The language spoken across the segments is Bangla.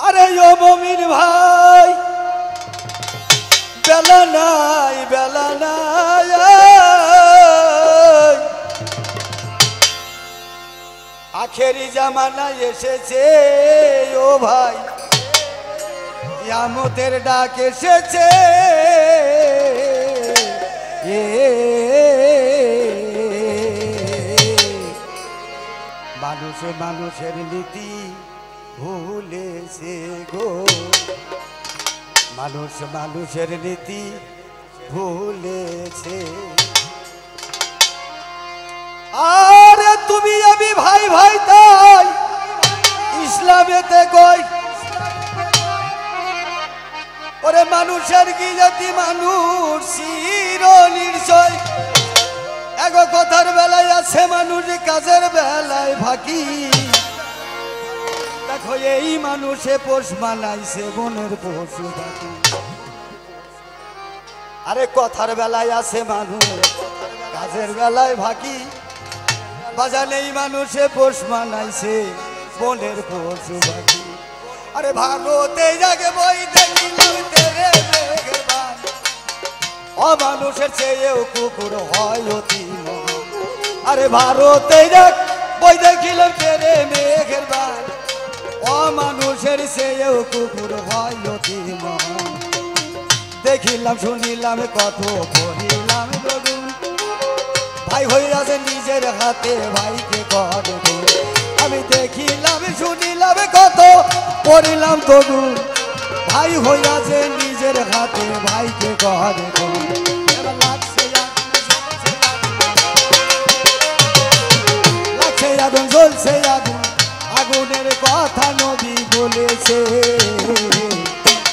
আরে ও মমিন ভাই বেলা নাই আখেরি জামানা এসেছে ও ভাই কিয়ামতের ডাক এসেছে মানুষ মানুষের নীতি ভুলেছে গো মানুষ মানুষের নীতি ভুলেছে আরে তুমি আমি ভাই ভাই তাই ইসলামেতে কই ওরে মানুষের কি জাতি মানুষ চির নির্জয় এগো কথার বেলায় আছে মানুষ কাজের বেলায় ফাঁকি দেখো এই মানুষে পোষ মানাইছে বনের পশু পাখি আরে কথার বেলায় আছে মানুষ কাজের বেলায় ফাঁকি বাজান এই মানুষে পোষ মানাইছে বনের পশু পাখি আরে ভারতে জাগে বই দেখিলাম তেরে মেঘবান অমানুষের চেয়েও কুকুর হয় অতি মহান আরে ভারতে যাক বই দেখিলাম তেরে মেঘবান অমানুষের চেয়েও কুকুর হয় অতি মহান দেখিলাম শুনিলাম কত পড়িলাম দরুন ভাই হইয়াছে নিজের হাতে ভাইকে করে আমি দেখিলাম শুনিলাম কত পড়িলাম দরুন ভাই হইয়াছে নিজের হাতে ভাইকে করে লাগছে আগুন জ্বলছে আগুন আগুনের কথা নবী বলেছে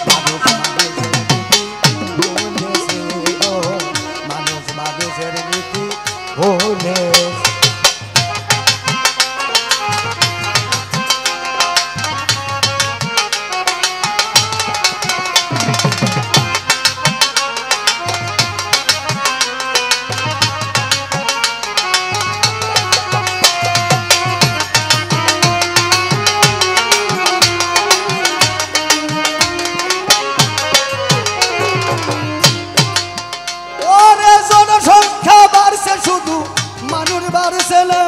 মানুষ মানুষের নীতি ভুলেছে শুধু মানুষ বাড়ছে না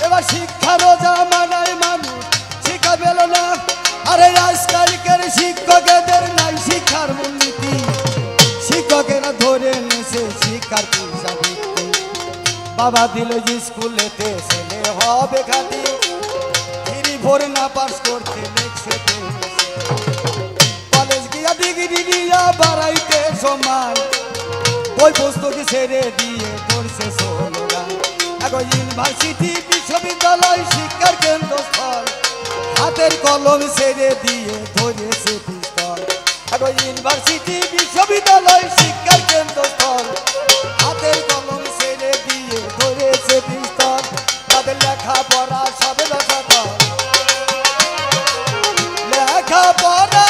এবার শিক্ষারও জামানায় মানুষ শিক্ষা পেল না আরে আজকালকার শিক্ষকেদের নাই শিক্ষার মূলনীতি শিক্ষকেরা ধরে নিছে শিক্ষার পেশাবৃত্তি বাবা দিল যে স্কুলেতে ছেলে হবে খাতি ফিরি ভোর না পাস করতে লিখছে কলেজ গিয়া ডিগ্রি দিয়া বাড়াইতে সমান ওই পুস্তকে ছেড়ে দিয়ে ধরছে স্লোগান এখন ইউনিভার্সিটি বিশ্ববিদ্যালয় শিক্ষার কেন্দ্রস্থল হাতের কলম ছেড়ে দিয়ে ধরেছে পিস্তল এখন ইউনিভার্সিটি বিশ্ববিদ্যালয় শিক্ষার কেন্দ্রস্থল হাতের কলম ছেড়ে দিয়ে ধরেছে পিস্তল তাদের লেখাপড়া সব রসাতল লেখাপড়া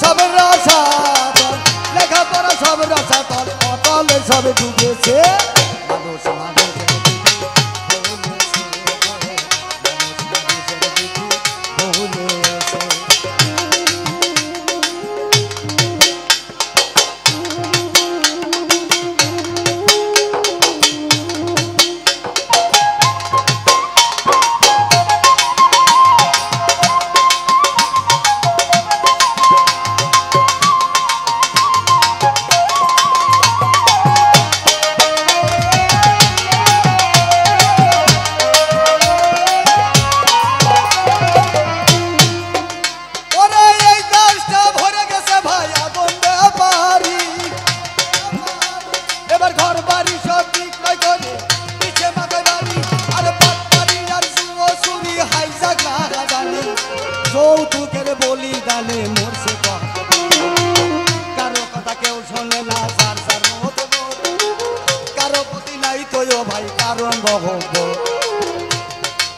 সব রসাতল লেখাপড়া সব রসাতল অতলে সব ডুবেছে মানুষ মানুষের যৌতুকের বলি দানে মরছে কারো কথা কেউ শোনে না সার সার মতো কারো প্রতি নাই তো ভাই কারণ বহব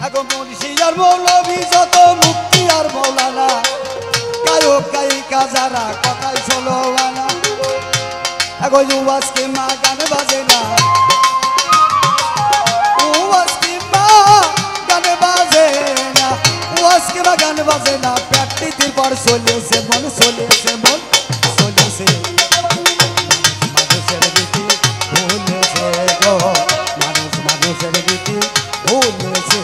এখন মুন্সি আর মৌলবী যত মুক্তি আর মৌলানা গায়ক গায়িকা যারা কথাই শোনো না এখন আজকে মা গান বাজে না আজকে মা গান বাজে না কিবা গান বাজে না প্র্যাকটিসের পর চলেছে মন চলেছে মন চলেছে মানুষের রীতি ভুলেছে গো মানুষের রীতি ভুলেছে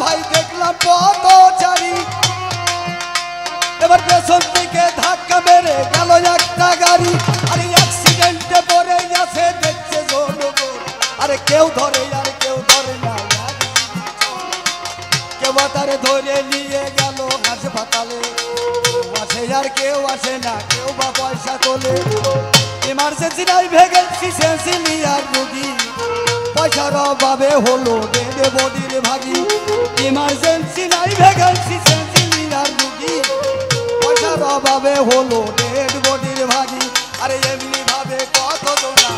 ভাই দেখলাম পথচারী এবার পেছন থেকে ধাক্কা মেরে গেল একটা গাড়ি আরে অ্যাক্সিডেন্টে পড়ে গেছে দেখছে জনগণ আরে কেউ ধরে আর কেউ ধরে না কেউ তারে ধরে নিয়ে গেল হাসপাতালে আসে আর কেউ আসে না কেউ বা পয়সা তোলে ইমার্জেন্সি নাই ভ্যাকেন্সি সেন্সিলিয়ার রোগী পয়সার অভাবে হলো ডেড বডির ভাগি ইমার্জেন্সি নাই ভ্যাকেন্সি সেন্সিলিয়ার রোগী পয়সার অভাবে হলো ডেড বডির ভাগি আরে এমনি ভাবে কত জনা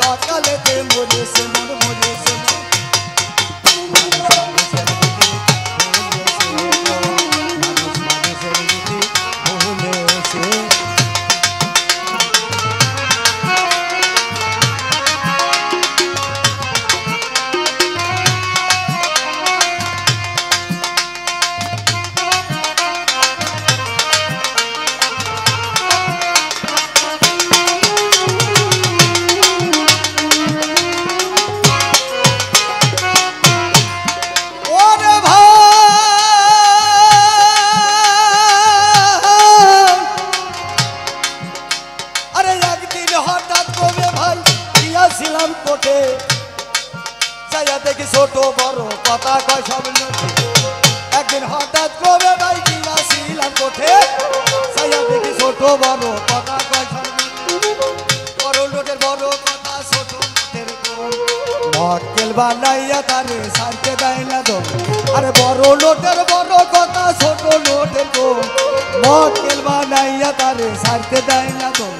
অকালেতে মরেছে মন মরেছে কোটে চাইয়া দেখি ছোট বড় কথা কয় সব একদিন হঠাৎ করে ভাই গিয়েছিলাম কোটে চাইয়া দেখি ছোট বড় কথা কয় সব বড় লোটের বড় কথা ছোট লোটের মক্কেল বানাইয়া তারে সারতে দেয় না দম আরে বড় লোটের বড় কথা ছোট লোটের মক্কেল বানাইয়া তারে সারতে দেয় না দম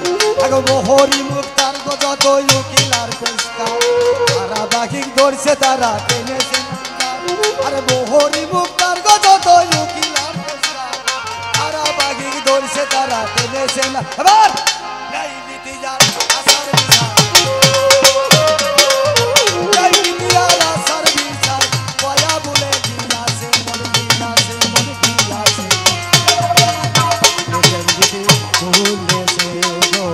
আগে হরি মুক্তার যত উকিল আর তারা বাকি ধরছে তারা টেনেছে আরে বহরি মুক্তার যত উকিল আর তারা বাকি ধরছে তারা টেনেছে না এবার নীতি যার আসার বিচার নীতি আর আসার বিচার কয়া বলে দিনাছে মন দিনাছে মন দিনাছে ভুলেছে গো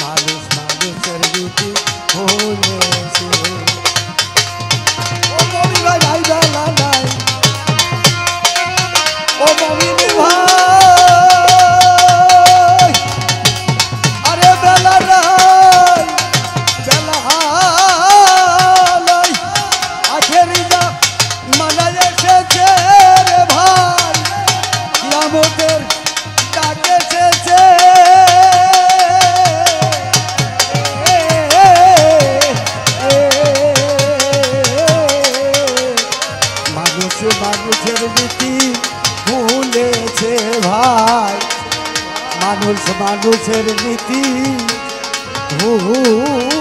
মানুষের রীতি ভুলেছে ও মমি ভাই নাই বেলা নাই ও মমিনি ভাই আরে বেলা নাই বেলা নাই আখেরি যা মানা এসেছে রে ভাই কিয়ামতের ডাক এসেছে মানুষের রীতি ভুলেছে ভাই মানুষের রীতি ভুল